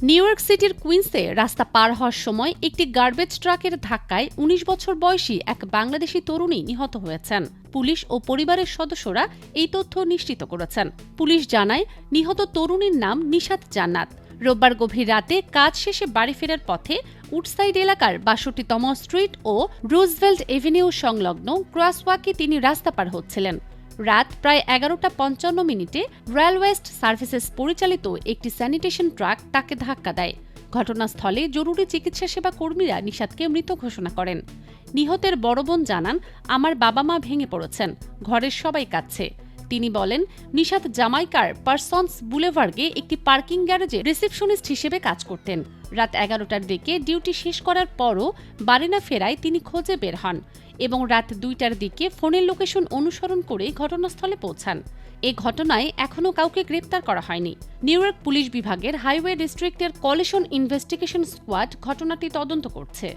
New York সিটির কুইন্সে রাস্তা পার হওয়ার সময় একটি গার্বেজ ট্রাকের ধাক্কায় ১৯ বছর বয়সী এক বাংলাদেশি তরুণী নিহত হয়েছেন। পুলিশ ও পরিবারের সদস্যরা এই তথ্য নিশ্চিত করেছেন। পুলিশ জানায়, নিহত তরুণীর নাম নিশাত জান্নাত। রোববার গভীর রাতে কাজ শেষে বাড়ি ফেরার পথে উডসাইড এলাকার ৬২তম স্ট্রিট ও রুজভেল্ট এভিনিউ সংলগ্ন ক্রসওয়াকে তিনি রাস্তা পার হচ্ছিলেন। রাত প্রায় ১১:৫৫ রয়্যাল ওয়েস্ট সার্ভিসেস পরিচালিত একটি স্যানিটেশন ট্রাক তাকে ধাক্কা দেয়। ঘটনাস্থলে জরুরি চিকিৎসা সেবা কর্মীরা নিশাতকে মৃত ঘোষণা করেন। নিহতের বড় বোন জানান, আমার বাবা মা ভেঙে পড়েছেন, ঘরের সবাই কাঁদছে। তিনি বলেন, নিশাত জামাইকার পারসন্স বুলেভার্গে একটি পার্কিং গ্যারেজে রিসেপশনিস্ট হিসেবে কাজ করতেন। রাত ১১টার দিকে ডিউটি শেষ করার পরও বাড়ি না ফেরায় তিনি খোঁজে বের হন এবং রাত ২টার দিকে ফোনের লোকেশন অনুসরণ করে ঘটনাস্থলে পৌঁছান। এ ঘটনায় এখনও কাউকে গ্রেপ্তার করা হয়নি। নিউ ইয়র্ক পুলিশ বিভাগের হাইওয়ে ডিস্ট্রিক্টের কলিশন ইনভেস্টিগেশন স্কোয়াড ঘটনাটি তদন্ত করছে।